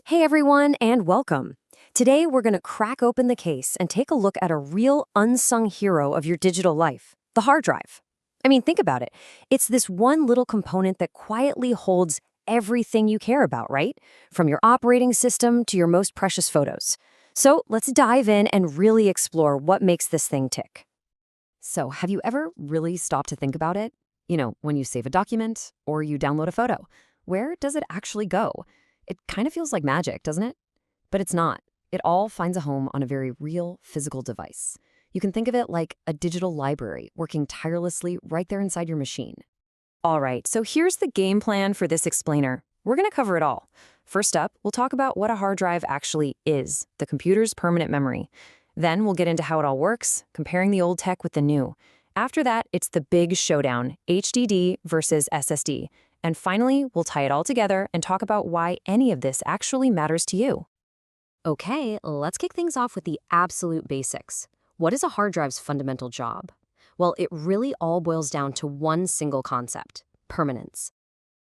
Hey everyone, and welcome. Today we're going to crack open the case and take a look at a real unsung hero of your digital life, the hard drive. I mean, think about it. It's this one little component that quietly holds everything you care about, right? From your operating system to your most precious photos. So let's dive in and really explore what makes this thing tick. So, have you ever really stopped to think about it? When you save a document or you download a photo, where does it actually go? It kind of feels like magic, doesn't it? But it's not. It all finds a home on a very real physical device. You can think of it like a digital library working tirelessly right there inside your machine. All right, so here's the game plan for this explainer. We're going to cover it all. First up, we'll talk about what a hard drive actually is, the computer's permanent memory. Then we'll get into how it all works, comparing the old tech with the new. After that, it's the big showdown, HDD versus SSD. And finally, we'll tie it all together and talk about why any of this actually matters to you. Okay, let's kick things off with the absolute basics. What is a hard drive's fundamental job? Well, it really all boils down to one single concept: permanence.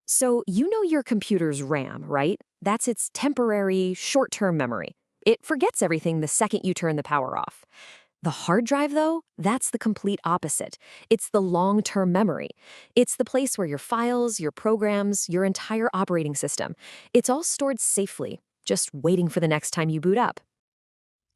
So you know your computer's RAM, right? That's its temporary, short-term memory. It forgets everything the second you turn the power off. The hard drive, though, that's the complete opposite. It's the long-term memory. It's the place where your files, your programs, your entire operating system, it's all stored safely, just waiting for the next time you boot up.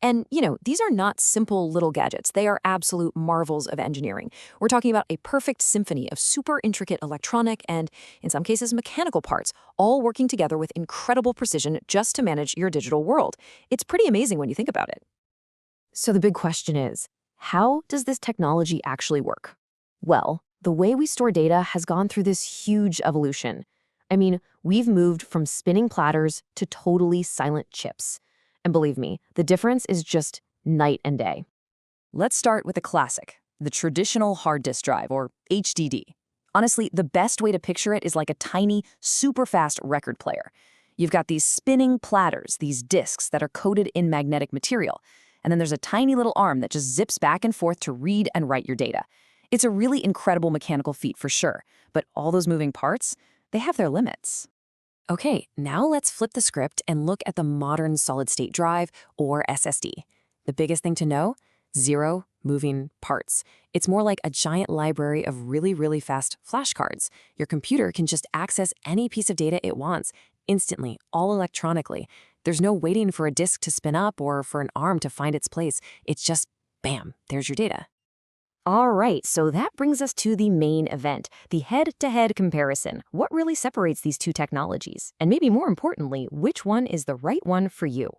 And, these are not simple little gadgets. They are absolute marvels of engineering. We're talking about a perfect symphony of super intricate electronic and, in some cases, mechanical parts, all working together with incredible precision just to manage your digital world. It's pretty amazing when you think about it. So the big question is, how does this technology actually work? Well, the way we store data has gone through this huge evolution. I mean, we've moved from spinning platters to totally silent chips. And believe me, the difference is just night and day. Let's start with a classic, the traditional hard disk drive, or HDD. Honestly, the best way to picture it is like a tiny, super fast record player. You've got these spinning platters, these disks that are coated in magnetic material. And then there's a tiny little arm that just zips back and forth to read and write your data. It's a really incredible mechanical feat for sure, but all those moving parts, they have their limits. Okay, now let's flip the script and look at the modern solid-state drive, or SSD. The biggest thing to know? Zero moving parts. It's more like a giant library of really, really fast flashcards. Your computer can just access any piece of data it wants, instantly, all electronically. There's no waiting for a disk to spin up or for an arm to find its place. It's just, bam, there's your data. All right, so that brings us to the main event, the head-to-head comparison. What really separates these two technologies? And maybe more importantly, which one is the right one for you?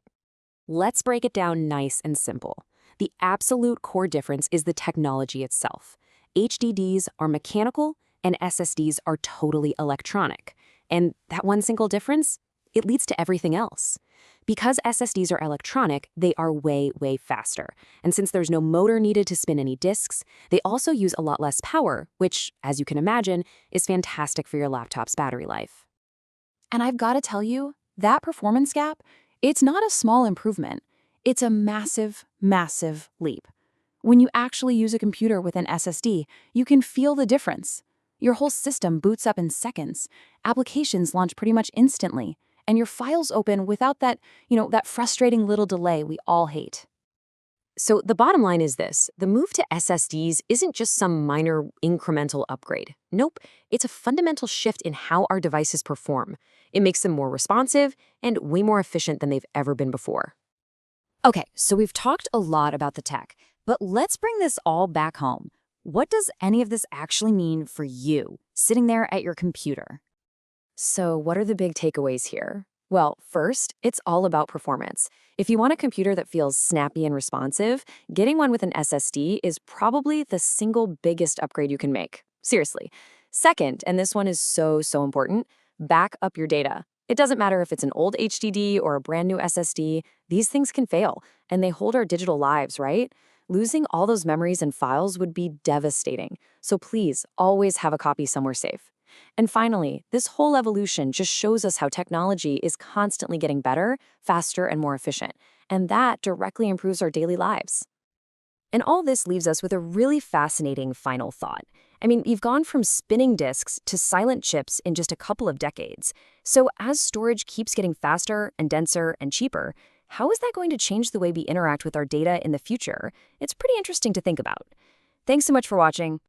Let's break it down nice and simple. The absolute core difference is the technology itself. HDDs are mechanical and SSDs are totally electronic. And that one single difference? It leads to everything else. Because SSDs are electronic, they are way, way faster. And since there's no motor needed to spin any disks, they also use a lot less power, which, as you can imagine, is fantastic for your laptop's battery life. And I've got to tell you, that performance gap, it's not a small improvement. It's a massive, massive leap. When you actually use a computer with an SSD, you can feel the difference. Your whole system boots up in seconds. Applications launch pretty much instantly. And your files open without that frustrating little delay we all hate. So the bottom line is this: the move to SSDs isn't just some minor incremental upgrade. Nope, it's a fundamental shift in how our devices perform. It makes them more responsive and way more efficient than they've ever been before. Okay, so we've talked a lot about the tech, but let's bring this all back home. What does any of this actually mean for you, sitting there at your computer? So what are the big takeaways here? Well, first, it's all about performance. If you want a computer that feels snappy and responsive, getting one with an SSD is probably the single biggest upgrade you can make. Seriously. Second, and this one is so important, back up your data. It doesn't matter if it's an old HDD or a brand new SSD, these things can fail, and they hold our digital lives, right? Losing all those memories and files would be devastating. So please, always have a copy somewhere safe. And finally, this whole evolution just shows us how technology is constantly getting better, faster, and more efficient. And that directly improves our daily lives. And all this leaves us with a really fascinating final thought. I mean, you've gone from spinning disks to silent chips in just a couple of decades. So as storage keeps getting faster and denser and cheaper, how is that going to change the way we interact with our data in the future? It's pretty interesting to think about. Thanks so much for watching.